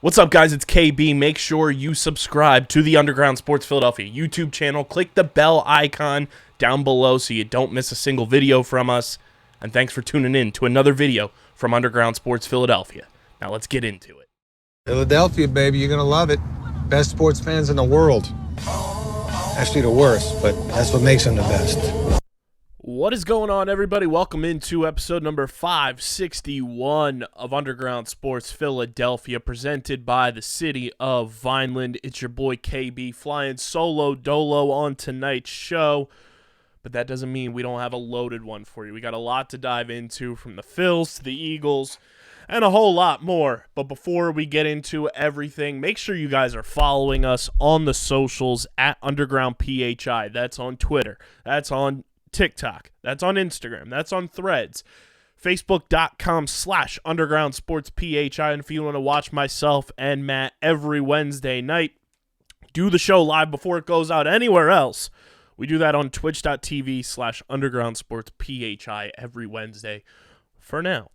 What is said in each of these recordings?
What's up, guys? It's KB. Make sure you subscribe to the Underground Sports Philadelphia YouTube channel. Click the bell icon down below so you don't miss a single video from us. And thanks for tuning in to another video from Underground Sports Philadelphia. Now let's get into it. Philadelphia, baby, you're going to love it. Best sports fans in the world. Actually, the worst, but that's what makes them the best. What is going on, everybody? Welcome into episode number 561 of Underground Sports Philadelphia, presented by the city of Vineland. It's your boy KB flying solo dolo on tonight's show, but that doesn't mean we don't have a loaded one for you. We got a lot to dive into, from the Phillies to the Eagles and a whole lot more. But before we get into everything, make sure you guys are following us on the socials at Underground PHI. That's on Twitter. That's on TikTok, that's on Instagram, that's on Threads, Facebook.com/Underground Sports PHI. And if you want to watch myself and Matt every Wednesday night do the show live before it goes out anywhere else, we do that on Twitch.tv/Underground Sports PHI every Wednesday for now.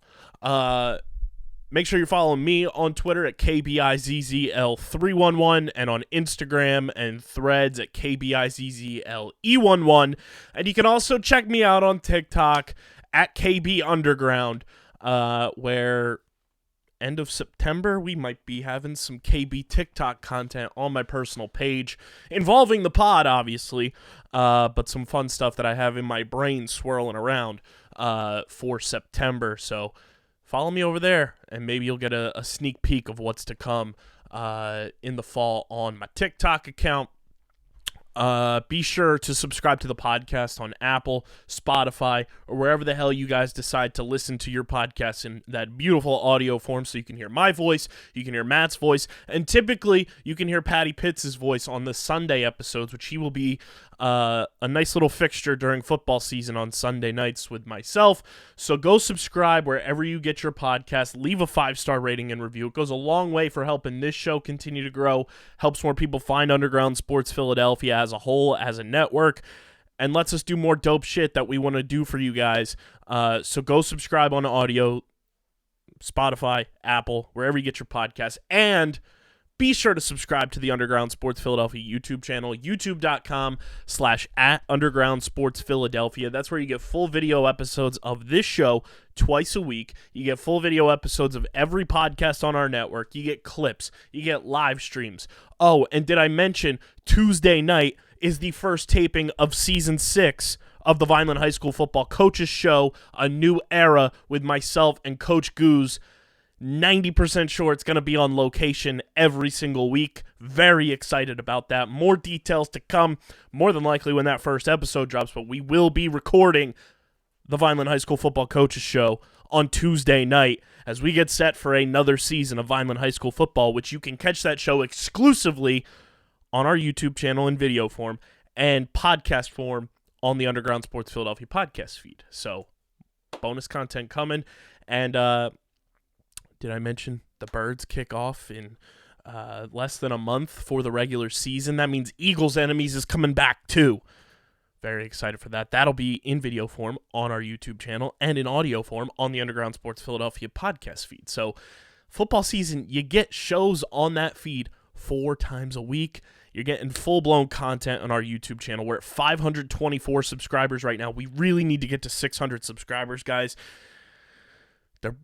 Make sure you're following me on Twitter at KBIZZL311 and on Instagram and Threads at KBIZZLE11. And you can also check me out on TikTok at KB Underground, where end of September we might be having some KB TikTok content on my personal page involving the pod, obviously, but some fun stuff that I have in my brain swirling around for September. So follow me over there, and maybe you'll get a sneak peek of what's to come in the fall on my TikTok account. Be sure to subscribe to the podcast on Apple, Spotify, or wherever the hell you guys decide to listen to your podcast in that beautiful audio form, so you can hear my voice, you can hear Matt's voice, and typically you can hear Patty Pitts' voice on the Sunday episodes, which he will be a nice little fixture during football season on Sunday nights with myself. So go subscribe wherever you get your podcast. Leave a 5-star rating and review. It goes a long way for helping this show continue to grow, helps more people find Underground Sports Philadelphia as a whole, as a network, and lets us do more dope shit that we want to do for you guys. So go subscribe on audio, Spotify, Apple, wherever you get your podcasts, and be sure to subscribe to the Underground Sports Philadelphia YouTube channel, youtube.com/@Underground Sports Philadelphia. That's where you get full video episodes of this show twice a week. You get full video episodes of every podcast on our network. You get clips. You get live streams. Oh, and did I mention Tuesday night is the first taping of Season 6 of the Vineland High School Football Coaches Show, a new era with myself and Coach Goose. 90% sure it's going to be on location every single week. Very excited about that. More details to come, more than likely when that first episode drops, but we will be recording the Vineland High School Football Coaches Show on Tuesday night as we get set for another season of Vineland High School football, which you can catch that show exclusively on our YouTube channel in video form and podcast form on the Underground Sports Philadelphia podcast feed. So bonus content coming. And did I mention the Birds kick off in less than a month for the regular season? That means Eagles Enemies is coming back too. Very excited for that. That'll be in video form on our YouTube channel and in audio form on the Underground Sports Philadelphia podcast feed. So football season, you get shows on that feed 4 times a week. You're getting full-blown content on our YouTube channel. We're at 524 subscribers right now. We really need to get to 600 subscribers, guys. They're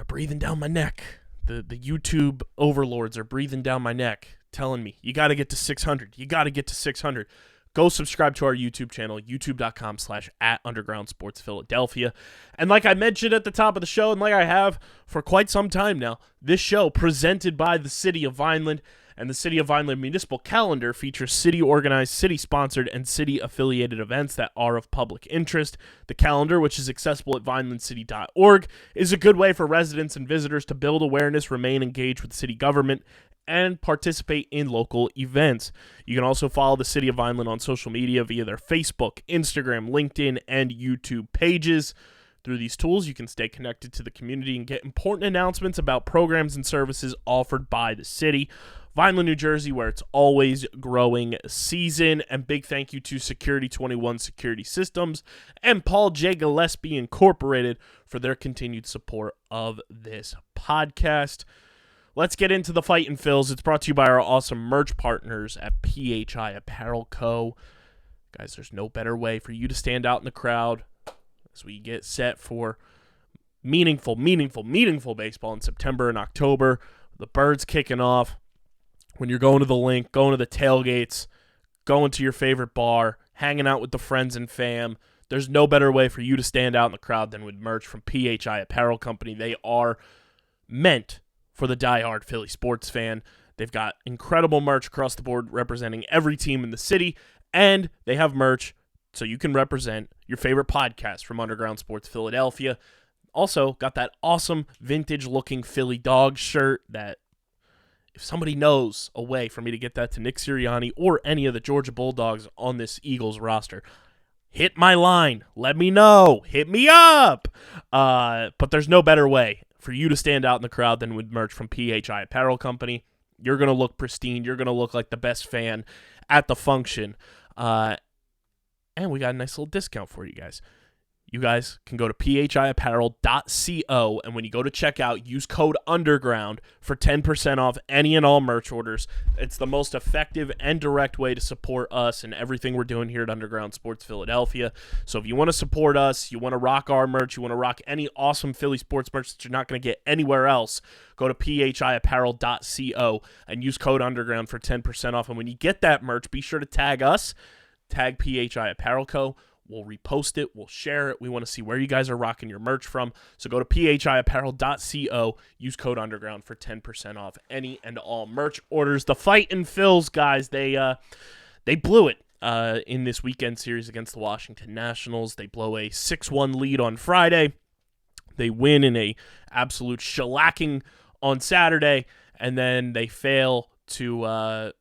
breathing down my neck. The YouTube overlords are breathing down my neck, telling me, you got to get to 600. You got to get to 600. Go subscribe to our YouTube channel, youtube.com/@Underground Sports Philadelphia. And like I mentioned at the top of the show, and like I have for quite some time now, this show presented by the City of Vineland. And the City of Vineland Municipal Calendar features city-organized, city-sponsored, and city-affiliated events that are of public interest. The calendar, which is accessible at vinelandcity.org, is a good way for residents and visitors to build awareness, remain engaged with city government, and participate in local events. You can also follow the City of Vineland on social media via their Facebook, Instagram, LinkedIn, and YouTube pages. Through these tools, you can stay connected to the community and get important announcements about programs and services offered by the city. Vineland, New Jersey, where it's always growing season. And big thank you to Security 21 Security Systems and Paul J. Gillespie Incorporated for their continued support of this podcast. Let's get into the Fightin' Phils. It's brought to you by our awesome merch partners at PHI Apparel Co. Guys, there's no better way for you to stand out in the crowd as we get set for meaningful baseball in September and October. The Birds kicking off. When you're going to the link, going to the tailgates, going to your favorite bar, hanging out with the friends and fam, there's no better way for you to stand out in the crowd than with merch from PHI Apparel Company. They are meant for the diehard Philly sports fan. They've got incredible merch across the board representing every team in the city, and they have merch so you can represent your favorite podcast from Underground Sports Philadelphia. Also, got that awesome vintage-looking Philly dog shirt that if somebody knows a way for me to get that to Nick Sirianni or any of the Georgia Bulldogs on this Eagles roster, hit my line. Let me know. Hit me up. But there's no better way for you to stand out in the crowd than with merch from PHI Apparel Company. You're going to look pristine. You're going to look like the best fan at the function. And we got a nice little discount for you guys. You guys can go to phiapparel.co, and when you go to checkout, use code UNDERGROUND for 10% off any and all merch orders. It's the most effective and direct way to support us and everything we're doing here at Underground Sports Philadelphia. So if you want to support us, you want to rock our merch, you want to rock any awesome Philly sports merch that you're not going to get anywhere else, go to phiapparel.co and use code UNDERGROUND for 10% off. And when you get that merch, be sure to tag us, tag PHI Apparel Co. We'll repost it. We'll share it. We want to see where you guys are rocking your merch from. So go to phiapparel.co. Use code UNDERGROUND for 10% off any and all merch orders. The Fightin' Phils, guys, they blew it in this weekend series against the Washington Nationals. They blow a 6-1 lead on Friday. They win in a absolute shellacking on Saturday, and then they fail to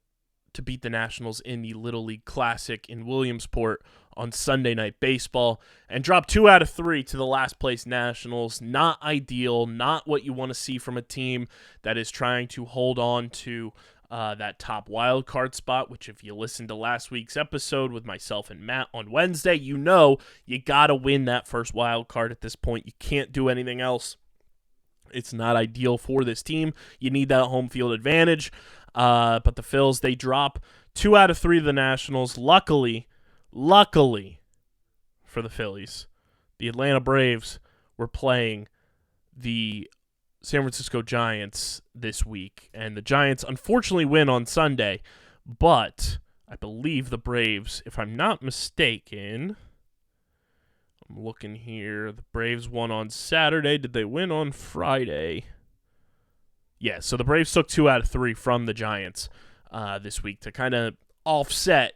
beat the Nationals in the Little League Classic in Williamsport on Sunday Night Baseball and drop 2 out of 3 to the last place Nationals. Not ideal, not what you want to see from a team that is trying to hold on to that top wild card spot, which if you listened to last week's episode with myself and Matt on Wednesday, you know you got to win that first wild card at this point. You can't do anything else. It's not ideal for this team. You need that home field advantage. But the Phils, they drop 2 out of 3 to the Nationals. Luckily for the Phillies, the Atlanta Braves were playing the San Francisco Giants this week, and the Giants unfortunately win on Sunday, but I believe the Braves, if I'm not mistaken, I'm looking here, the Braves won on Saturday. Did they win on Friday? Yeah, so the Braves took 2 out of 3 from the Giants this week to kind of offset,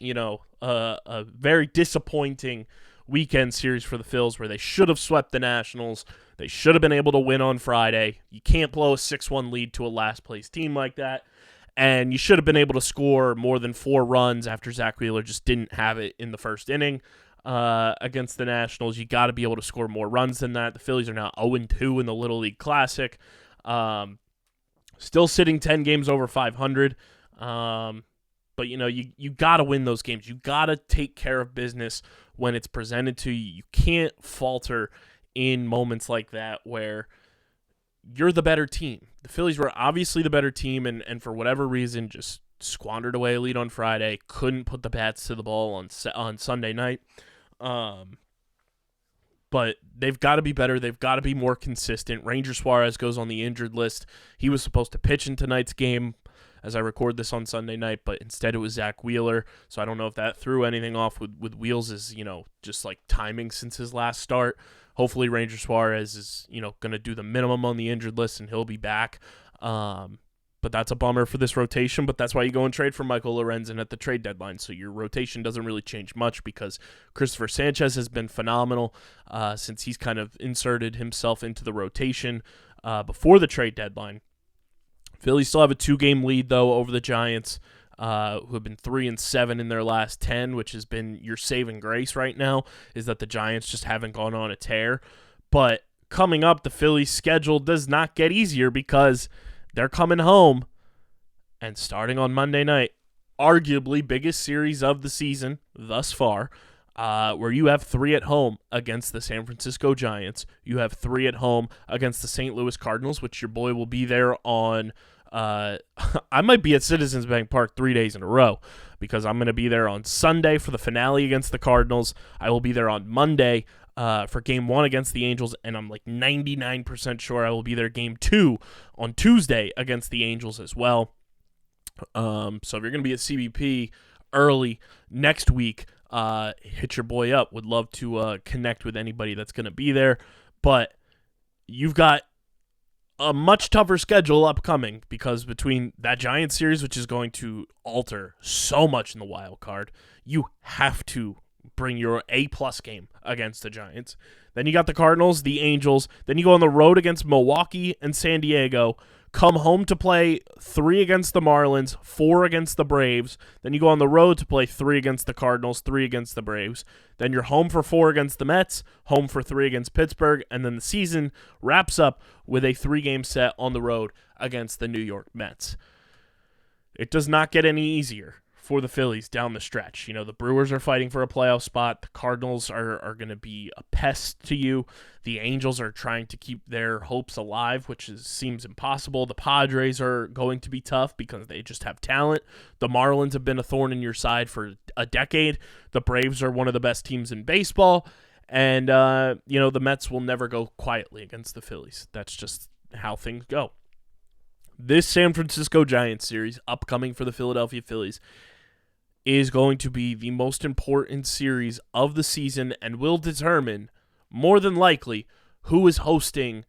a very disappointing weekend series for the Phils where they should have swept the Nationals. They should have been able to win on Friday. You can't blow a 6-1 lead to a last-place team like that. And you should have been able to score more than 4 runs after Zach Wheeler just didn't have it in the first inning against the Nationals. You got to be able to score more runs than that. The Phillies are now 0-2 in the Little League Classic. Still sitting 10 games over 500. But, you got to win those games. You got to take care of business when it's presented to you. You can't falter in moments like that where you're the better team. The Phillies were obviously the better team and for whatever reason just squandered away a lead on Friday. Couldn't put the bats to the ball on Sunday night. But they've got to be better. They've got to be more consistent. Ranger Suarez goes on the injured list. He was supposed to pitch in tonight's game as I record this on Sunday night, but instead it was Zach Wheeler. So I don't know if that threw anything off with Wheels' just like timing since his last start. Hopefully Ranger Suarez is, going to do the minimum on the injured list and he'll be back. But that's a bummer for this rotation, but that's why you go and trade for Michael Lorenzen at the trade deadline. So your rotation doesn't really change much because Christopher Sanchez has been phenomenal since he's kind of inserted himself into the rotation before the trade deadline. Phillies still have a 2-game lead, though, over the Giants, who have been 3-7 in their last 10, which has been your saving grace right now, is that the Giants just haven't gone on a tear. But coming up, the Phillies' schedule does not get easier because they're coming home And starting on Monday night, arguably biggest series of the season thus far, where you have 3 at home against the San Francisco Giants. You have 3 at home against the St. Louis Cardinals, which your boy will be there on. I might be at Citizens Bank Park 3 days in a row because I'm going to be there on Sunday for the finale against the Cardinals. I will be there on Monday for Game 1 against the Angels, and I'm like 99% sure I will be there Game 2 on Tuesday against the Angels as well. So if you're going to be at CBP early next week, hit your boy up. Would love to connect with anybody that's going to be there. But you've got a much tougher schedule upcoming because between that Giants series, which is going to alter so much in the wild card, you have to bring your A-plus game against the Giants. Then you got the Cardinals, the Angels. Then you go on the road against Milwaukee and San Diego. Come home to play 3 against the Marlins, 4 against the Braves. Then you go on the road to play 3 against the Cardinals, 3 against the Braves. Then you're home for 4 against the Mets, home for 3 against Pittsburgh, and then the season wraps up with a 3-game set on the road against the New York Mets. It does not get any easier for the Phillies down the stretch. You know, the Brewers are fighting for a playoff spot. The Cardinals are going to be a pest to you. The Angels are trying to keep their hopes alive, which seems impossible. The Padres are going to be tough because they just have talent. The Marlins have been a thorn in your side for a decade. The Braves are one of the best teams in baseball. And, the Mets will never go quietly against the Phillies. That's just how things go. This San Francisco Giants series, upcoming for the Philadelphia Phillies, is going to be the most important series of the season and will determine, more than likely, who is hosting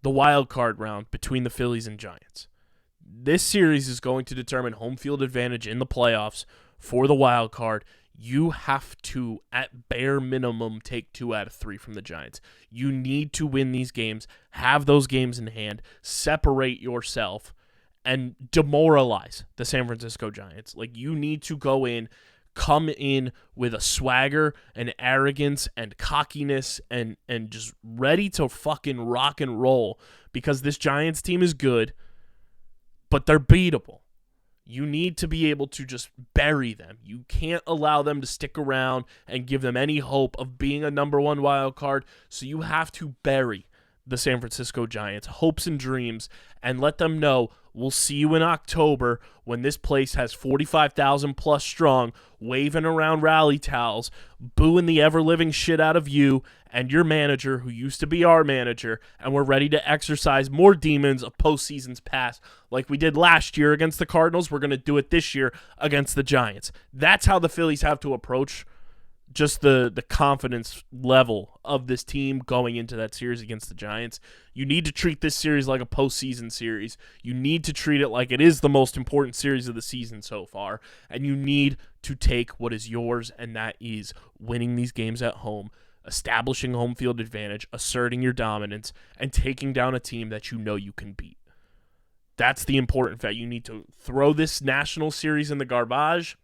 the wild card round between the Phillies and Giants. This series is going to determine home field advantage in the playoffs for the wild card. You have to, at bare minimum, take 2 out of 3 from the Giants. You need to win these games, have those games in hand, separate yourself, and demoralize the San Francisco Giants. Like, you need to come in with a swagger and arrogance and cockiness and just ready to fucking rock and roll because this Giants team is good, but they're beatable. You need to be able to just bury them. You can't allow them to stick around and give them any hope of being a number 1 wild card, so you have to bury the San Francisco Giants' hopes and dreams and let them know we'll see you in October when this place has 45,000 plus strong, waving around rally towels, booing the ever-living shit out of you and your manager who used to be our manager, and we're ready to exercise more demons of postseasons past like we did last year against the Cardinals. We're going to do it this year against the Giants. That's how the Phillies have to approach just the confidence level of this team going into that series against the Giants. You need to treat this series like a postseason series. You need to treat it like it is the most important series of the season so far. And you need to take what is yours, and that is winning these games at home, establishing home field advantage, asserting your dominance, and taking down a team that you know you can beat. That's the important fact. You need to throw this national series in the garbage,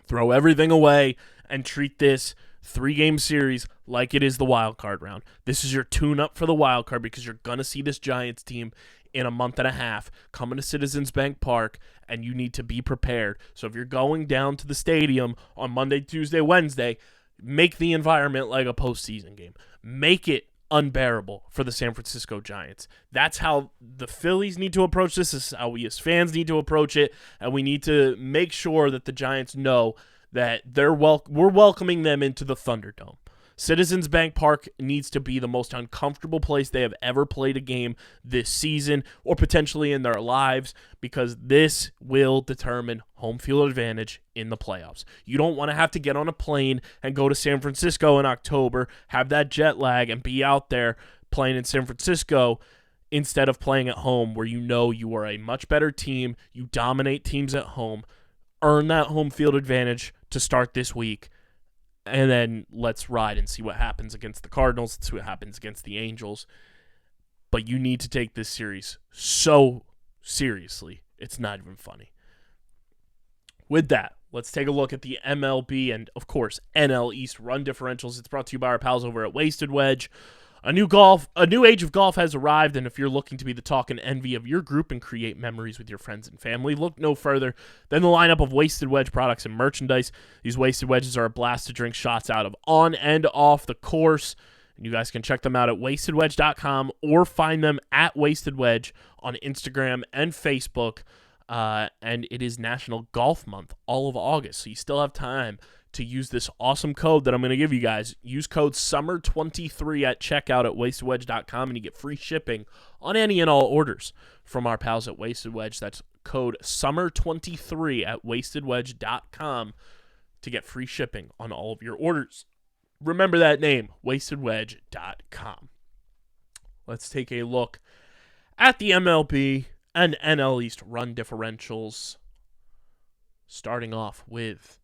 throw everything away, and treat this 3-game series like it is the wild card round. This is your tune-up for the wild card because you're going to see this Giants team in a month and a half coming to Citizens Bank Park, and you need to be prepared. So if you're going down to the stadium on Monday, Tuesday, Wednesday, make the environment like a postseason game. Make it unbearable for the San Francisco Giants. That's how the Phillies need to approach this. This is how we as fans need to approach it, and we need to make sure that the Giants know that we're welcoming them into the Thunderdome. Citizens Bank Park needs to be the most uncomfortable place they have ever played a game this season or potentially in their lives, because this will determine home field advantage in the playoffs. You don't want to have to get on a plane and go to San Francisco in October, have that jet lag, and be out there playing in San Francisco instead of playing at home where you know you are a much better team, you dominate teams at home. Earn that home field advantage to start this week, and then let's ride and see what happens against the Cardinals. Let's see what happens against the Angels. But you need to take this series so seriously, it's not even funny. With that, let's take a look at the MLB and, of course, NL East run differentials. It's brought to you by our pals over at Wasted Wedge. A new age of golf has arrived, and if you're looking to be the talk and envy of your group and create memories with your friends and family, look no further than the lineup of Wasted Wedge products and merchandise. These Wasted Wedges are a blast to drink shots out of on and off the course. And you guys can check them out at wastedwedge.com or find them at Wasted Wedge on Instagram and Facebook. And it is National Golf Month, all of August, so you still have time to use this awesome code that I'm going to give you guys. Use code SUMMER23 at checkout at wastedwedge.com, and you get free shipping on any and all orders from our pals at Wasted Wedge. That's code SUMMER23 at wastedwedge.com to get free shipping on all of your orders. Remember that name, wastedwedge.com. Let's take a look at the MLB and NL East run differentials, starting off with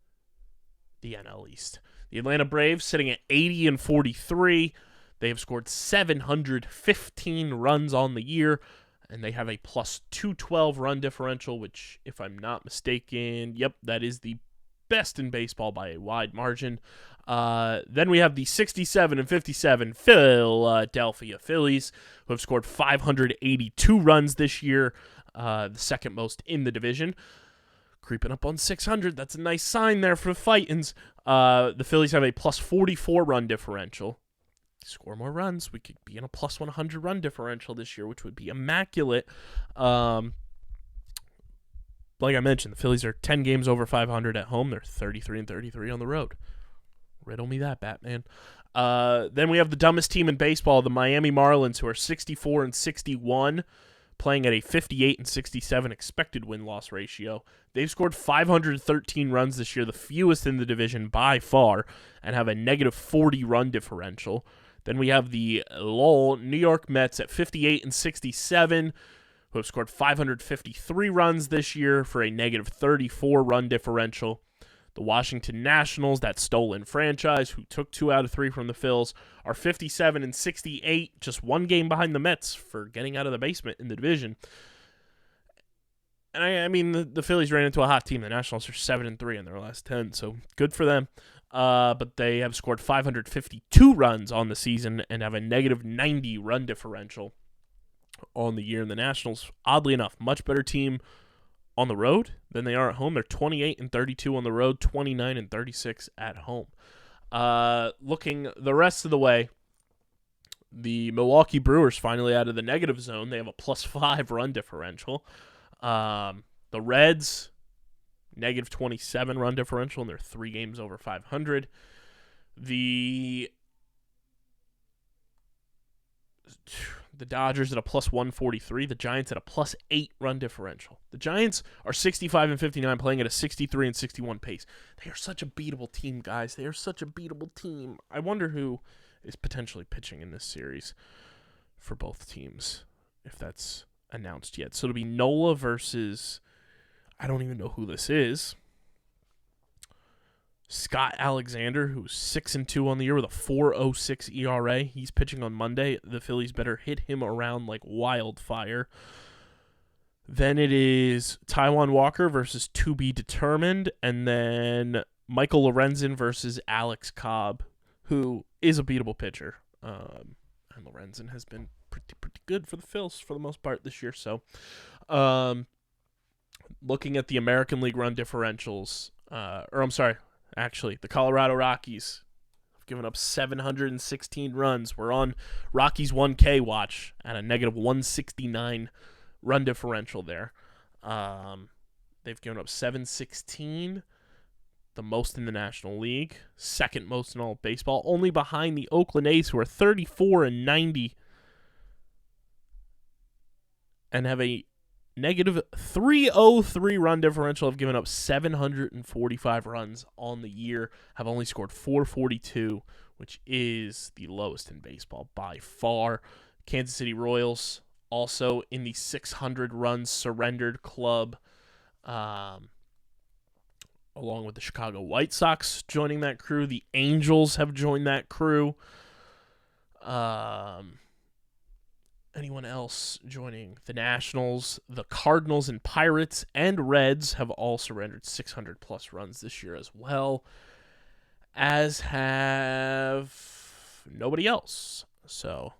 the NL East. The Atlanta Braves sitting at 80-43. They have scored 715 runs on the year, and they have a plus 212 run differential, which, if I'm not mistaken, that is the best in baseball by a wide margin. Then we have the 67-57 Philadelphia Phillies, who have scored 582 runs this year, the second most in the division. Creeping up on 600. That's a nice sign there for the Fightins. The Phillies have a plus 44 run differential. Score more runs, we could be in a plus 100 run differential this year, which would be immaculate. Like I mentioned, the Phillies are 10 games over 500 at home. They're 33-33 on the road. Riddle me that, Batman. Then we have the dumbest team in baseball, the Miami Marlins, who are 64-61. Playing at a 58-67 expected win-loss ratio. They've scored 513 runs this year, the fewest in the division by far, and have a negative 40 run differential. Then we have the New York Mets at 58-67, who have scored 553 runs this year for a negative 34 run differential. The Washington Nationals, that stolen franchise, who took 2 out of 3 from the Phils, are 57-68, just one game behind the Mets for getting out of the basement in the division. And I mean, the Phillies ran into a hot team. The Nationals are 7-3 in their last 10, so good for them. But they have scored 552 runs on the season and have a negative 90 run differential on the year. And the Nationals, oddly enough, much better team on the road than they are at home. They're 28-32 on the road, 29-36 at home. Looking the rest of the way, the Milwaukee Brewers finally out of the negative zone. They have a plus 5 run differential. The Reds, negative 27 run differential, and they're 3 games over 500. The Dodgers at a plus 143. The Giants at a plus 8 run differential. The Giants are 65-59, playing at a 63-61 pace. They are such a beatable team, guys. They are such a beatable team. I wonder who is potentially pitching in this series for both teams, if that's announced yet. So it'll be Nola versus, I don't even know who this is, Scott Alexander, who's 6-2 on the year with a 4.06 ERA. He's pitching on Monday. The Phillies better hit him around like wildfire. Then it is Taijuan Walker versus to be determined, and then Michael Lorenzen versus Alex Cobb, who is a beatable pitcher. And Lorenzen has been pretty good for the Phils for the most part this year. So, looking at the American League run differentials, actually, the Colorado Rockies have given up 716 runs. We're on Rockies 1K watch at a negative 169 run differential there. They've given up 716, the most in the National League, second most in all of baseball, only behind the Oakland A's, who are 34-90 and have a negative 303 run differential, have given up 745 runs on the year, have only scored 442, which is the lowest in baseball by far. Kansas City Royals also in the 600 runs surrendered club, along with the Chicago White Sox joining that crew. The Angels have joined that crew. Anyone else joining? The Nationals, the Cardinals, and Pirates and Reds have all surrendered 600-plus runs this year as well, as have nobody else. So,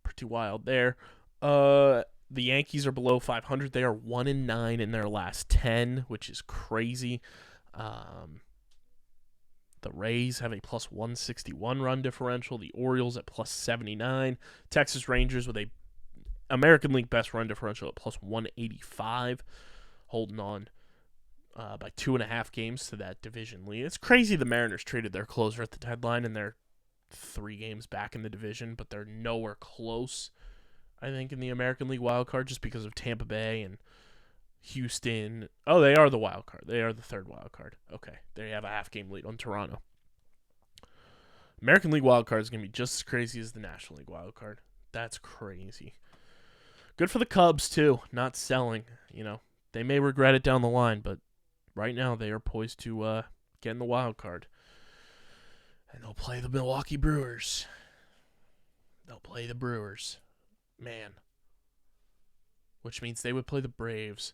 pretty wild there. The Yankees are below 500. They are 1-9 in their last 10, which is crazy. The Rays have a plus 161 run differential. The Orioles at plus 79. Texas Rangers with a American League best run differential at plus 185, holding on by 2.5 games to that division lead. It's crazy the Mariners traded their closer at the deadline, and they're 3 games back in the division, but they're nowhere close, I think, in the American League wild card just because of Tampa Bay and Houston. Oh, they are the wild card. They are the third wild card. Okay, they have a half-game lead on Toronto. American League wild card is going to be just as crazy as the National League wild card. That's crazy. Good for the Cubs, too, not selling. They may regret it down the line, but right now they are poised to get in the wild card. And they'll play the Milwaukee Brewers. Man. Which means they would play the Braves.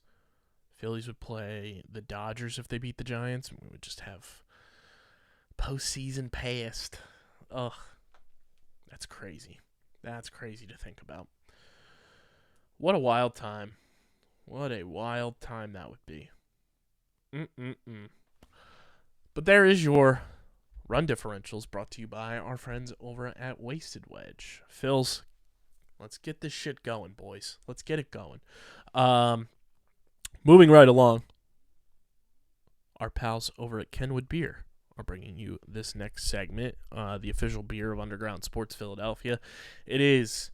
Phillies would play the Dodgers if they beat the Giants. And we would just have postseason past. Ugh. That's crazy. That's crazy to think about. What a wild time. What a wild time that would be. But there is your run differentials brought to you by our friends over at Wasted Wedge. Phils, let's get this shit going, boys. Let's get it going. Moving right along, our pals over at Kenwood Beer are bringing you this next segment, the official beer of Underground Sports Philadelphia. It is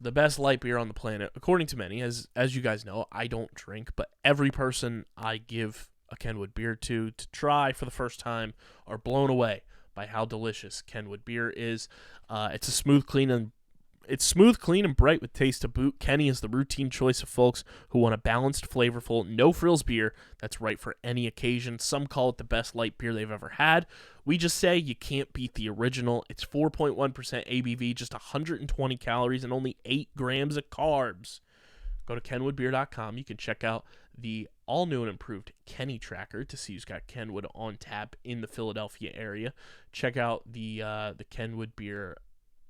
the best light beer on the planet, according to many. As you guys know, I don't drink, but every person I give a Kenwood beer to try for the first time are blown away by how delicious Kenwood beer is. It's smooth, clean, and bright with taste to boot. Kenny is the routine choice of folks who want a balanced, flavorful, no-frills beer that's right for any occasion. Some call it the best light beer they've ever had. We just say you can't beat the original. It's 4.1% ABV, just 120 calories, and only 8 grams of carbs. Go to kenwoodbeer.com. You can check out the all-new and improved Kenny Tracker to see who's got Kenwood on tap in the Philadelphia area. Check out the Kenwood Beer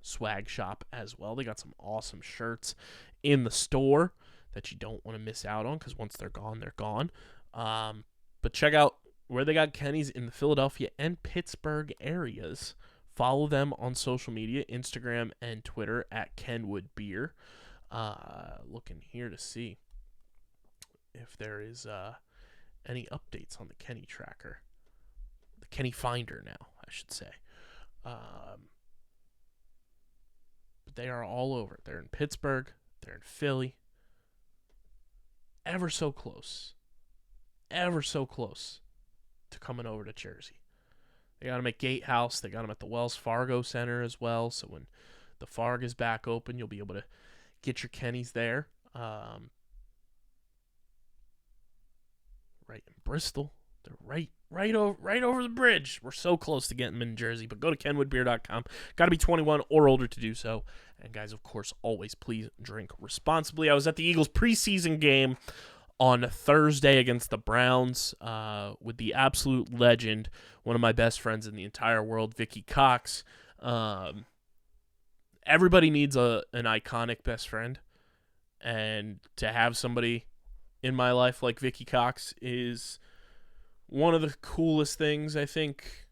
swag shop as well. They got some awesome shirts in the store that you don't want to miss out on because once they're gone, they're gone. But check out where they got Kenny's in the Philadelphia and Pittsburgh areas. Follow them on social media, Instagram and Twitter at Kenwood Beer. Looking here to see if there is any updates on the Kenny Tracker. The Kenny Finder now, I should say. But they are all over. They're in Pittsburgh. They're in Philly. Ever so close to coming over to Jersey. They got them at Gatehouse. They got them at the Wells Fargo Center as well. So when the Farg is back open, you'll be able to get your Kenny's there. Right in Bristol. They're right over the bridge. We're so close to getting them in Jersey. But go to kenwoodbeer.com. Got to be 21 or older to do so. And guys, of course, always please drink responsibly. I was at the Eagles preseason game on Thursday against the Browns with the absolute legend, one of my best friends in the entire world, Vicky Cox. Everybody needs an iconic best friend. And to have somebody in my life like Vicky Cox is one of the coolest things, I think,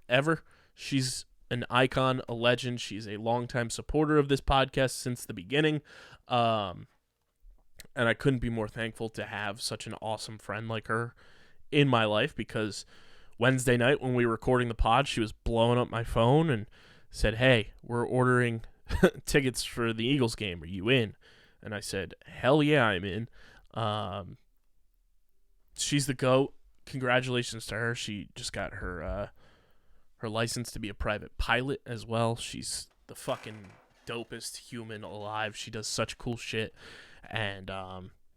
ever. She's an icon, a legend. She's a longtime supporter of this podcast since the beginning. And I couldn't be more thankful to have such an awesome friend like her in my life, because Wednesday night when we were recording the pod, she was blowing up my phone and said, "Hey, we're ordering tickets for the Eagles game. Are you in?" And I said, "Hell yeah, I'm in." She's the GOAT. Congratulations to her. She just got her license to be a private pilot as well. She's the fucking dopest human alive. She does such cool shit. And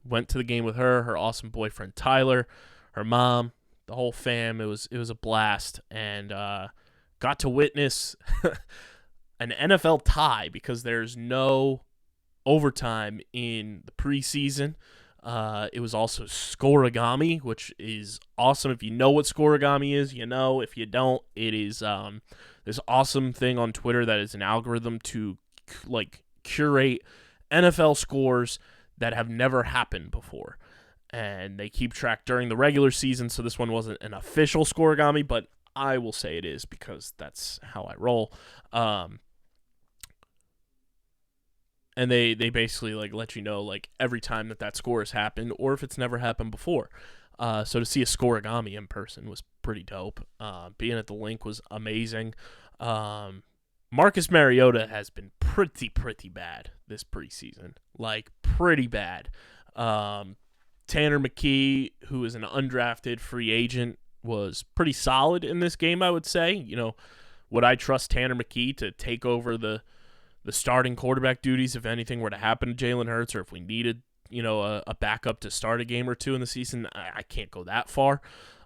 went to the game with her awesome boyfriend Tyler, her mom, the whole fam. It was a blast, and got to witness an NFL tie because there's no overtime in the preseason. It was also Scorigami, which is awesome. If you know what Scorigami is, you know. If you don't, it is this awesome thing on Twitter that is an algorithm to curate NFL scores that have never happened before. And they keep track during the regular season, so this one wasn't an official Scorigami, but I will say it is because that's how I roll. And they basically let you know every time that score has happened or if it's never happened before. So to see a Scorigami in person was pretty dope. Being at the link was amazing. Marcus Mariota has been pretty bad this preseason. Pretty bad. Tanner McKee, who is an undrafted free agent, was pretty solid in this game, I would say. Would I trust Tanner McKee to take over the starting quarterback duties if anything were to happen to Jalen Hurts, or if we needed, a backup to start a game or two in the season? I can't go that far.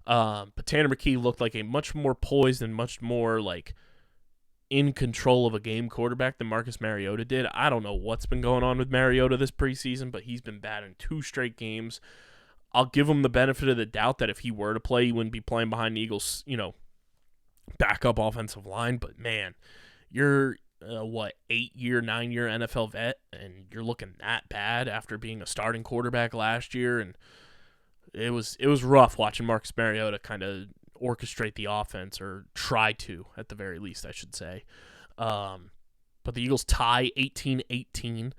But Tanner McKee looked like a much more poised and much more in control of a game quarterback than Marcus Mariota did. I don't know what's been going on with Mariota this preseason, but he's been bad in 2 straight games. I'll give him the benefit of the doubt that if he were to play, he wouldn't be playing behind the Eagles, backup offensive line. But man, you're 8-year, 9-year NFL vet, and you're looking that bad after being a starting quarterback last year, and it was rough watching Marcus Mariota kind of orchestrate the offense, or try to, at the very least, I should say. But the Eagles tie 18-18.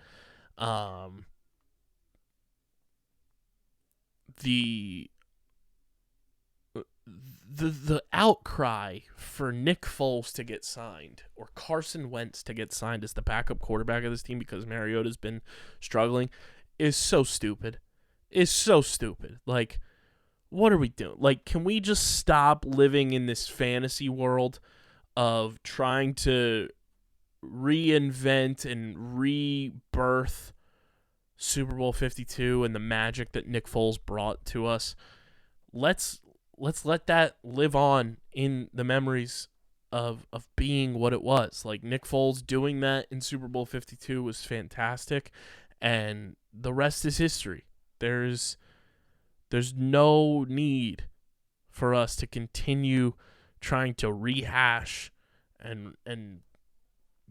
The outcry for Nick Foles to get signed or Carson Wentz to get signed as the backup quarterback of this team because Mariota's been struggling is so stupid. What are we doing? Can we just stop living in this fantasy world of trying to reinvent and rebirth Super Bowl 52 and the magic that Nick Foles brought to us? Let's let that live on in the memories of being what it was. Nick Foles doing that in Super Bowl 52 was fantastic, and the rest is history. There's no need for us to continue trying to rehash and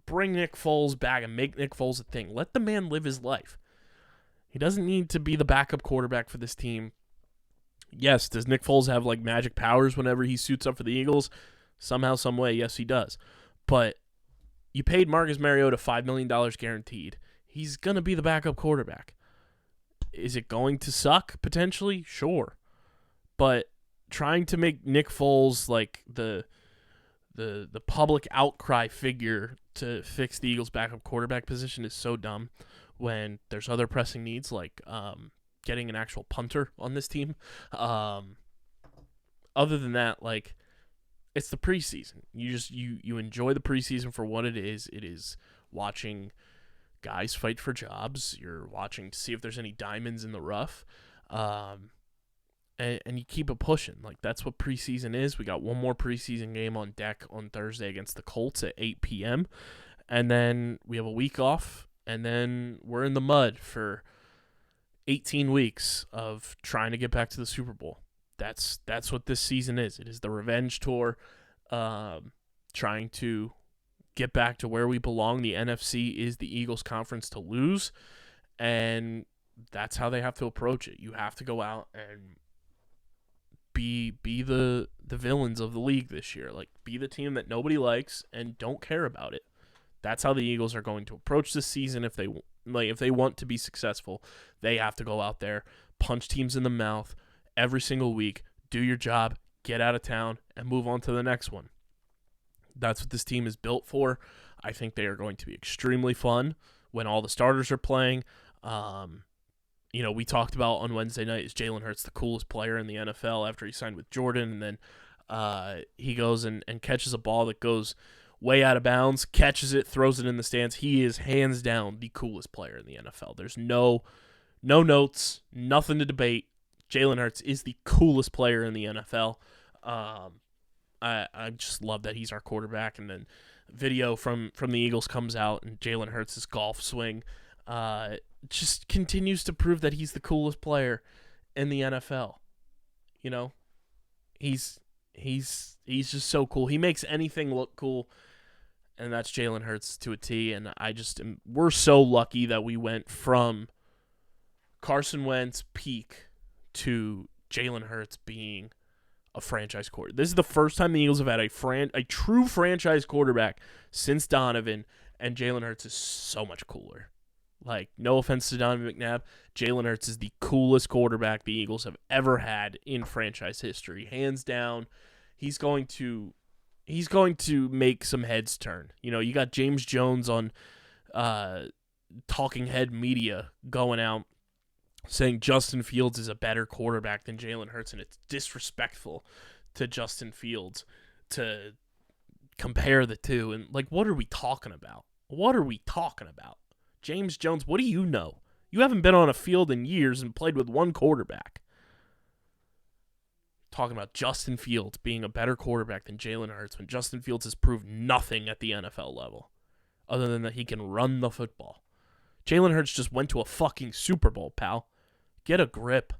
bring Nick Foles back and make Nick Foles a thing. Let the man live his life. He doesn't need to be the backup quarterback for this team. Yes, does Nick Foles have magic powers whenever he suits up for the Eagles? Somehow, some way, yes, he does. But you paid Marcus Mariota $5 million guaranteed. He's going to be the backup quarterback. Is it going to suck, potentially? Sure. But trying to make Nick Foles the public outcry figure to fix the Eagles' backup quarterback position is so dumb when there's other pressing needs getting an actual punter on this team. Other than that, it's the preseason. You enjoy the preseason for what it is. It is watching guys fight for jobs. You're watching to see if there's any diamonds in the rough. And you keep it pushing. That's what preseason is. We got one more preseason game on deck on Thursday against the Colts at 8 p.m. And then we have a week off, and then we're in the mud for 18 weeks of trying to get back to the Super Bowl. That's what this season is. It is the revenge tour, trying to get back to where we belong. The NFC is the Eagles' conference to lose, and that's how they have to approach it. You have to go out and be the villains of the league this year. Be the team that nobody likes and don't care about it. That's how the Eagles are going to approach this season. If they want to be successful, they have to go out there, punch teams in the mouth every single week, do your job, get out of town, and move on to the next one. That's what this team is built for. I think they are going to be extremely fun when all the starters are playing. We talked about on Wednesday night, is Jalen Hurts the coolest player in the NFL after he signed with Jordan, and then he goes and catches a ball that goes way out of bounds, catches it, throws it in the stands. He is hands down the coolest player in the NFL. There's no notes, nothing to debate. Jalen Hurts is the coolest player in the NFL. I just love that he's our quarterback. And then video from the Eagles comes out, and Jalen Hurts' golf swing just continues to prove that he's the coolest player in the NFL. You know, he's just so cool. He makes anything look cool, and that's Jalen Hurts to a T. And we're so lucky that we went from Carson Wentz peak to Jalen Hurts being a franchise quarterback. This is the first time the Eagles have had a true franchise quarterback since Donovan, and Jalen Hurts is so much cooler. Like, no offense to Donovan McNabb, Jalen Hurts is the coolest quarterback the Eagles have ever had in franchise history, hands down. He's going to make some heads turn. You know, you got James Jones on talking head media going out saying Justin Fields is a better quarterback than Jalen Hurts, and it's disrespectful to Justin Fields to compare the two. And, like, what are we talking about? What are we talking about? James Jones, what do you know? You haven't been on a field in years and played with one quarterback. Talking about Justin Fields being a better quarterback than Jalen Hurts when Justin Fields has proved nothing at the NFL level other than that he can run the football. Jalen Hurts just went to a fucking Super Bowl, pal. Get a grip.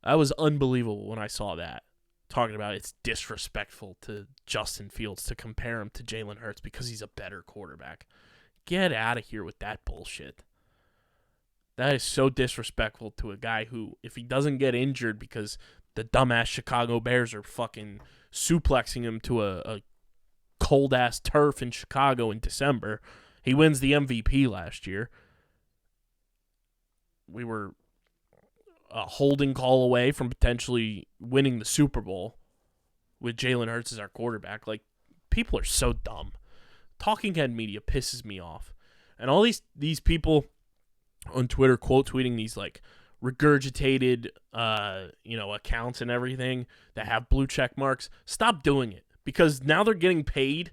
That was unbelievable when I saw that. Talking about it's disrespectful to Justin Fields to compare him to Jalen Hurts because he's a better quarterback. Get out of here with that bullshit. That is so disrespectful to a guy who, if he doesn't get injured because the dumbass Chicago Bears are fucking suplexing him to a cold-ass turf in Chicago in December, he wins the MVP last year. We were a holding call away from potentially winning the Super Bowl with Jalen Hurts as our quarterback. Like, people are so dumb. Talking head media pisses me off. And all these people on Twitter quote tweeting these like regurgitated accounts and everything that have blue check marks, stop doing it. Because now they're getting paid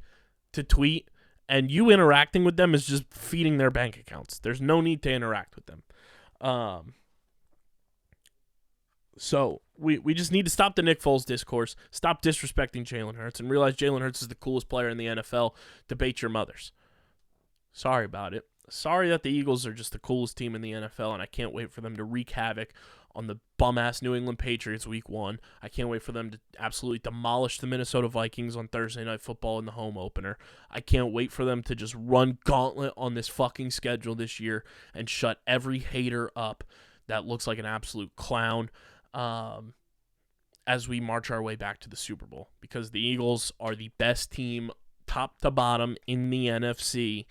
to tweet, and you interacting with them is just feeding their bank accounts. There's no need to interact with them. So we just need to stop the Nick Foles discourse, stop disrespecting Jalen Hurts, and realize Jalen Hurts is the coolest player in the NFL. Debate your mothers. Sorry about it. Sorry that the Eagles are just the coolest team in the NFL, and I can't wait for them to wreak havoc on the bum-ass New England Patriots week 1. I can't wait for them to absolutely demolish the Minnesota Vikings on Thursday Night Football in the home opener. I can't wait for them to just run gauntlet on this fucking schedule this year and shut every hater up that looks like an absolute clown. As we march our way back to the Super Bowl, because the Eagles are the best team top to bottom in the NFC.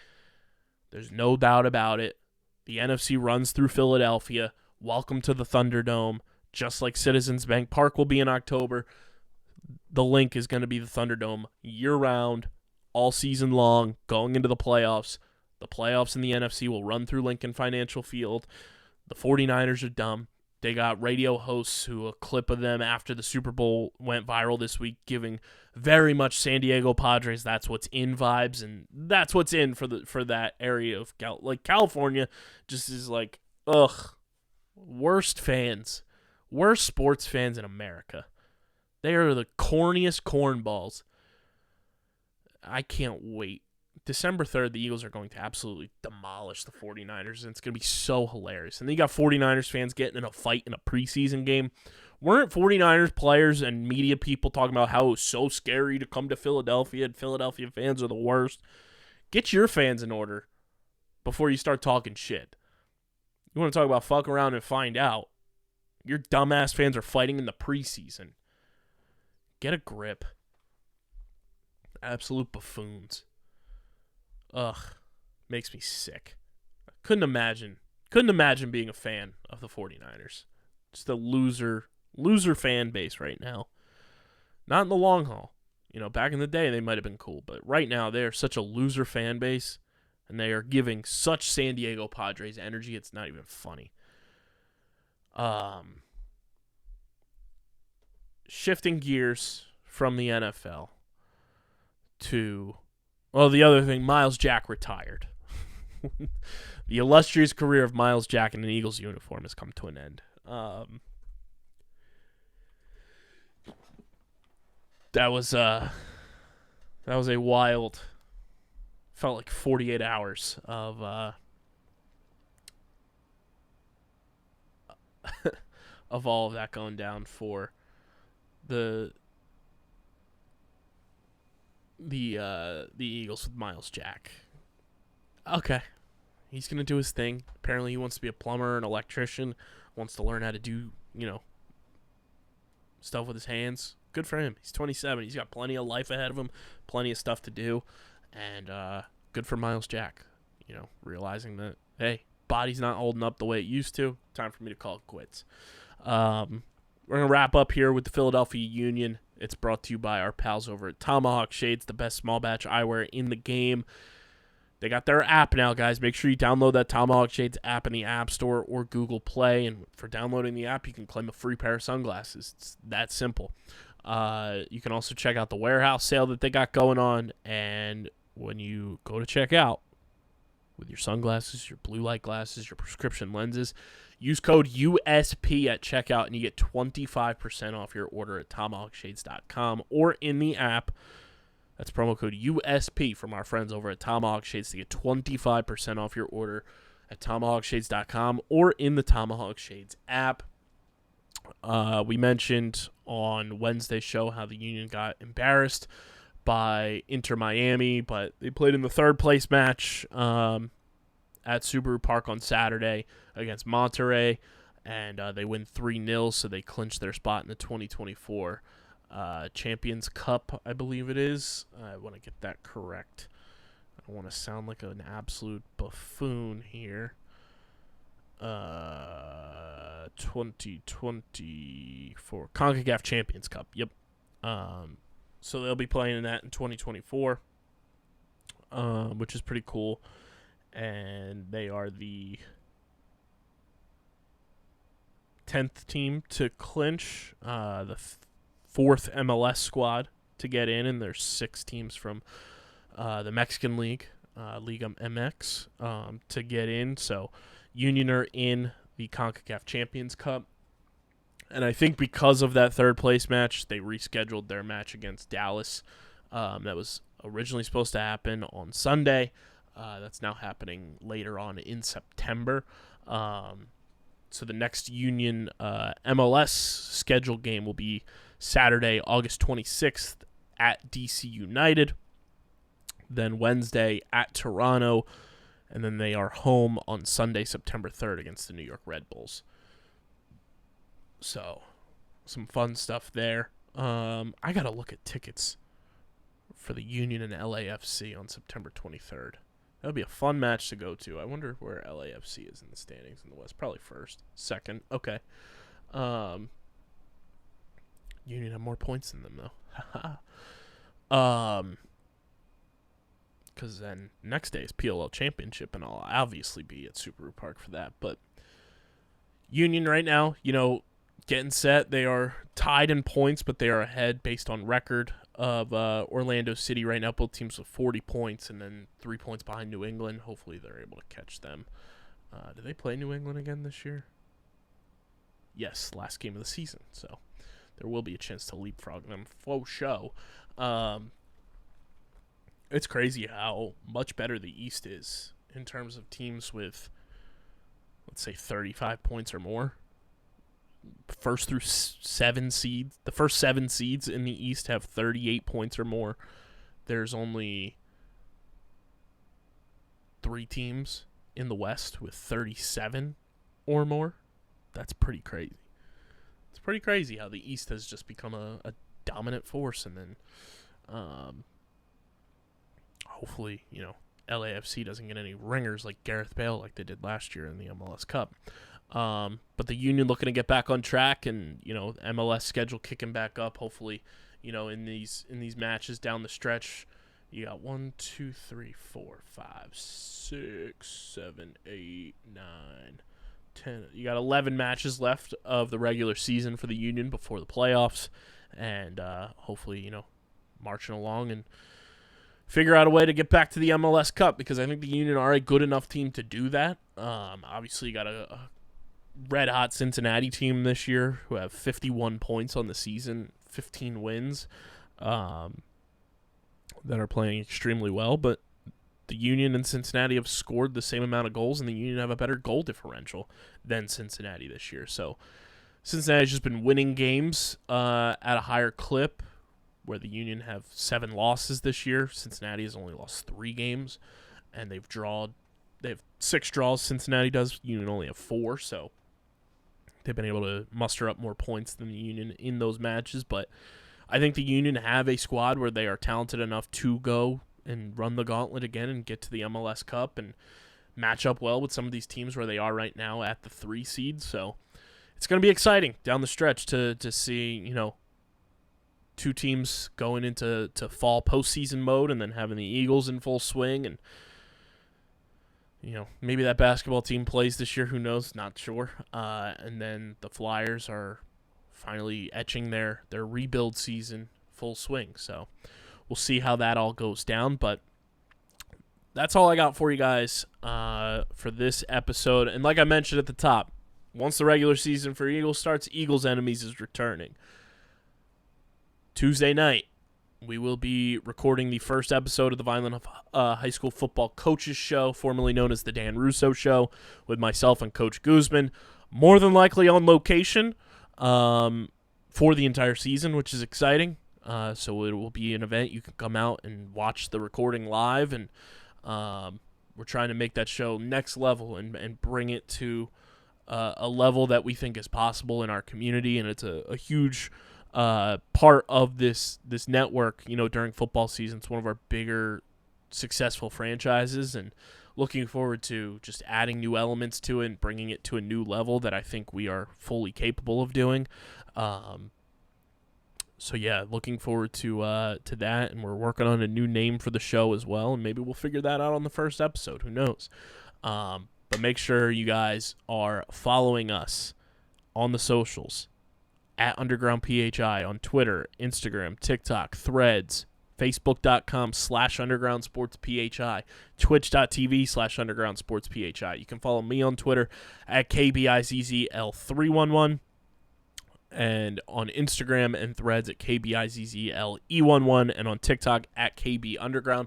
There's no doubt about it. The NFC runs through Philadelphia. Welcome to the Thunderdome. Just like Citizens Bank Park will be in October, the link is going to be the Thunderdome year-round, all season long, going into the playoffs. The playoffs in the NFC will run through Lincoln Financial Field. The 49ers are dumb. They got radio hosts who a clip of them after the Super Bowl went viral this week giving very much San Diego Padres that's what's in vibes, and that's what's in for that area of California just is like, ugh, worst sports fans in America. They are the corniest cornballs. I can't wait. December 3rd, the Eagles are going to absolutely demolish the 49ers, and it's going to be so hilarious. And then you got 49ers fans getting in a fight in a preseason game. Weren't 49ers players and media people talking about how it was so scary to come to Philadelphia, and Philadelphia fans are the worst? Get your fans in order before you start talking shit. You want to talk about fuck around and find out? Your dumbass fans are fighting in the preseason. Get a grip. Absolute buffoons. Ugh, makes me sick. Couldn't imagine being a fan of the 49ers. Just a loser fan base right now. Not in the long haul. You know, back in the day they might have been cool, but right now they're such a loser fan base, and they are giving such San Diego Padres energy, it's not even funny. Shifting gears from the NFL to... Well, the other thing, Miles Jack retired. The illustrious career of Miles Jack in an Eagles uniform has come to an end. That was a wild, felt like 48 hours of of all of that going down for the Eagles with Miles Jack. Okay. He's going to do his thing. Apparently he wants to be a plumber, an electrician, wants to learn how to do, stuff with his hands. Good for him. He's 27. He's got plenty of life ahead of him, plenty of stuff to do, and good for Miles Jack, realizing that, hey, body's not holding up the way it used to. Time for me to call it quits. We're going to wrap up here with the Philadelphia Union. It's brought to you by our pals over at Tomahawk Shades, the best small batch eyewear in the game. They got their app now, guys. Make sure you download that Tomahawk Shades app in the App Store or Google Play. And for downloading the app, you can claim a free pair of sunglasses. It's that simple. You can also check out the warehouse sale that they got going on. And when you go to check out with your sunglasses, your blue light glasses, your prescription lenses, use code USP at checkout and you get 25% off your order at tomahawkshades.com or in the app. That's promo code USP from our friends over at Tomahawk Shades to get 25% off your order at tomahawkshades.com or in the Tomahawk Shades app. We mentioned on Wednesday's show how the Union got embarrassed by Inter Miami, but they played in the third place match at Subaru Park on Saturday against Monterrey, and they win 3-0, so they clinched their spot in the 2024 Champions Cup, I believe it is. I want to get that correct. I don't want to sound like an absolute buffoon here. 2024 CONCACAF Champions Cup. Yep. So they'll be playing in that in 2024, which is pretty cool. And they are the 10th team to clinch, the fourth MLS squad to get in, and there's 6 teams from the Mexican League, Liga MX, to get in. So Union are in the CONCACAF Champions Cup. And I think because of that third place match, they rescheduled their match against Dallas. That was originally supposed to happen on Sunday. That's now happening later on in September. So the next Union MLS scheduled game will be Saturday, August 26th at DC United. Then Wednesday at Toronto. And then they are home on Sunday, September 3rd against the New York Red Bulls. So, some fun stuff there. I got to look at tickets for the Union and LAFC on September 23rd. That would be a fun match to go to. I wonder where LAFC is in the standings in the West. Probably first. Second. Okay. Union have more points than them, though. Because then next day is PLL Championship, and I'll obviously be at Subaru Park for that. But Union right now, getting set. They are tied in points, but they are ahead based on record of Orlando City right now. Both teams with 40 points and then 3 points behind New England. Hopefully they're able to catch them. Do they play New England again this year? Yes, last game of the season. So there will be a chance to leapfrog them. Faux show. It's crazy how much better the East is in terms of teams with, let's say, 35 points or more. First through 7 seeds. The first 7 seeds in the East have 38 points or more. There's only 3 teams in the West with 37 or more. That's pretty crazy. It's pretty crazy how the East has just become a dominant force, and then hopefully, LAFC doesn't get any ringers like Gareth Bale like they did last year in the MLS Cup. But the Union looking to get back on track, and MLS schedule kicking back up. Hopefully, in these matches down the stretch, you got 1, 2, 3, 4, 5, 6, 7, 8, 9, 10. You got 11 matches left of the regular season for the Union before the playoffs, and hopefully, marching along and figure out a way to get back to the MLS Cup, because I think the Union are a good enough team to do that. Obviously, you got a red-hot Cincinnati team this year who have 51 points on the season, 15 wins, that are playing extremely well. But the Union and Cincinnati have scored the same amount of goals, and the Union have a better goal differential than Cincinnati this year. So Cincinnati's just been winning games at a higher clip, where the Union have 7 losses this year. Cincinnati has only lost 3 games, and they have 6 draws. Cincinnati does. Union only have 4, so they've been able to muster up more points than the Union in those matches. But I think the Union have a squad where they are talented enough to go and run the gauntlet again and get to the MLS Cup and match up well with some of these teams where they are right now at the 3 seed. So it's going to be exciting down the stretch to see, 2 teams going into fall postseason mode, and then having the Eagles in full swing. And, maybe that basketball team plays this year. Who knows? Not sure. And then the Flyers are finally etching their rebuild season full swing. So we'll see how that all goes down. But that's all I got for you guys for this episode. And like I mentioned at the top, once the regular season for Eagles starts, Eagles Enemies is returning. Tuesday night, we will be recording the first episode of the Vineland High School Football Coaches Show, formerly known as the Dan Russo Show, with myself and Coach Guzman, more than likely on location for the entire season, which is exciting. So it will be an event. You can come out and watch the recording live, and we're trying to make that show next level and bring it to a level that we think is possible in our community, and it's a huge part of this network. During football season, it's one of our bigger successful franchises, and looking forward to just adding new elements to it and bringing it to a new level that I think we are fully capable of doing. So yeah, looking forward to that, and we're working on a new name for the show as well, and maybe we'll figure that out on the first episode. Who knows? But make sure you guys are following us on the socials at Underground PHI on Twitter, Instagram, TikTok, Threads, Facebook.com/UndergroundSportsPHI, Twitch.tv/UndergroundSportsPHI. You can follow me on Twitter at KBIZZL311 and on Instagram and Threads at KBIZZLE11 and on TikTok at KB Underground.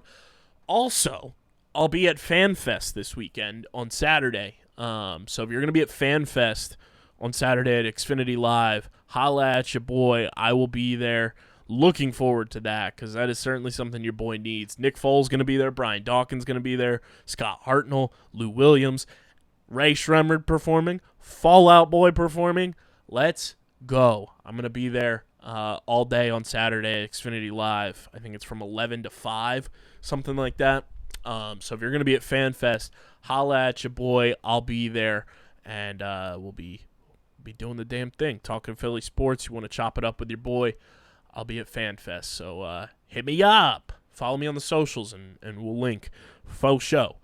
Also, I'll be at FanFest this weekend on Saturday. So if you're going to be at FanFest on Saturday at Xfinity Live, holla at your boy. I will be there. Looking forward to that, because that is certainly something your boy needs. Nick Foles going to be there. Brian Dawkins going to be there. Scott Hartnell, Lou Williams, Ray Shremmerd performing. Fallout Boy performing. Let's go. I'm going to be there all day on Saturday at Xfinity Live. I think it's from 11 to 5, something like that. So if you're going to be at FanFest, holla at your boy. I'll be there, and we'll be doing the damn thing, talking Philly sports. You want to chop it up with your boy, I'll be at FanFest. So hit me up. Follow me on the socials, and we'll link. Faux show.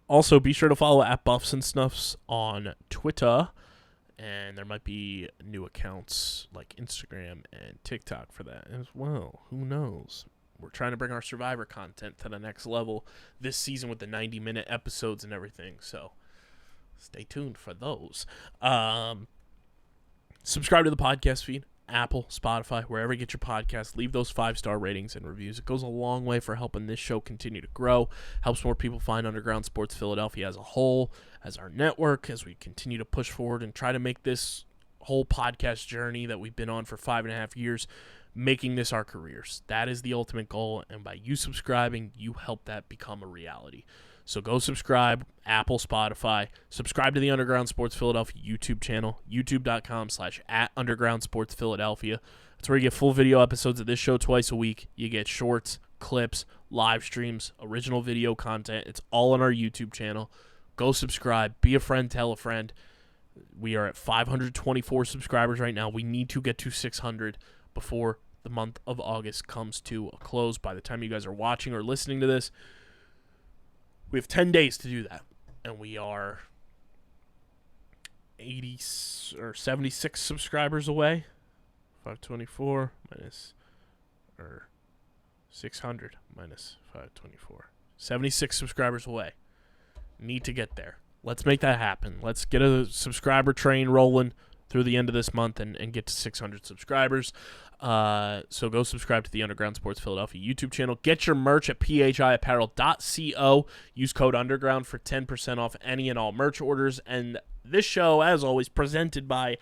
Also, be sure to follow at Buffs and Snuffs on Twitter. And there might be new accounts like Instagram and TikTok for that as well. Who knows? We're trying to bring our Survivor content to the next level this season with the 90-minute episodes and everything. So stay tuned for those. Subscribe to the podcast feed, Apple, Spotify, wherever you get your podcasts. Leave those 5-star ratings and reviews. It goes a long way for helping this show continue to grow. Helps more people find Underground Sports Philadelphia as a whole, as our network, as we continue to push forward and try to make this whole podcast journey that we've been on for 5.5 years, making this our careers. That is the ultimate goal, and by you subscribing, you help that become a reality. So go subscribe, Apple, Spotify. Subscribe to the Underground Sports Philadelphia YouTube channel, youtube.com/@UndergroundSportsPhiladelphia. That's where you get full video episodes of this show twice a week. You get shorts, clips, live streams, original video content. It's all on our YouTube channel. Go subscribe. Be a friend. Tell a friend. We are at 524 subscribers right now. We need to get to 600 before the month of August comes to a close. By the time you guys are watching or listening to this, we have 10 days to do that, and we are 80 or 76 subscribers away. 524 minus, or 600 minus 524. 76 subscribers away. Need to get there. Let's make that happen. Let's get a subscriber train rolling through the end of this month and get to 600 subscribers. So go subscribe to the Underground Sports Philadelphia YouTube channel. Get your merch at phiapparel.co. Use code Underground for 10% off any and all merch orders. And This show, as always, presented by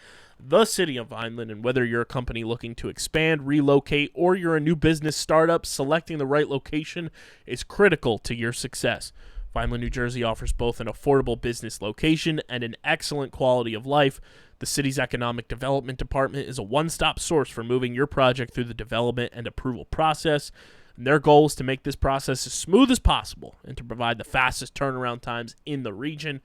the City of Vineland, and whether you're a company looking to expand, relocate, or you're a new business startup, selecting the right location is critical to your success. Vineland, New Jersey offers both an affordable business location and an excellent quality of life. The city's economic development department is a one-stop source for moving your project through the development and approval process. And their goal is to make this process as smooth as possible and to provide the fastest turnaround times in the region.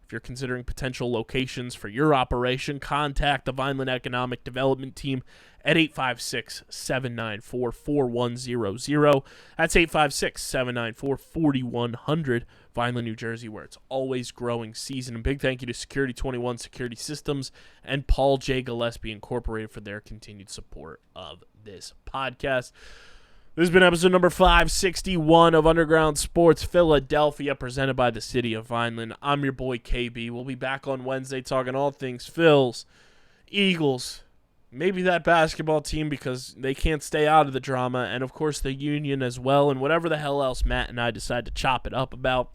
If you're considering potential locations for your operation, contact the Vineland Economic Development Team at 856-794-4100. That's 856-794-4100. Vineland, New Jersey, where it's always growing season. And big thank you to Security 21 Security Systems and Paul J. Gillespie Incorporated for their continued support of this podcast. This has been episode number 561 of Underground Sports Philadelphia, presented by the City of Vineland. I'm your boy KB. We'll be back on Wednesday talking all things Phils, Eagles, maybe that basketball team because they can't stay out of the drama, and of course the Union as well, and whatever the hell else Matt and I decide to chop it up about.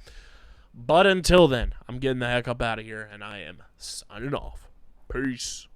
But until then, I'm getting the heck up out of here, and I am signing off. Peace.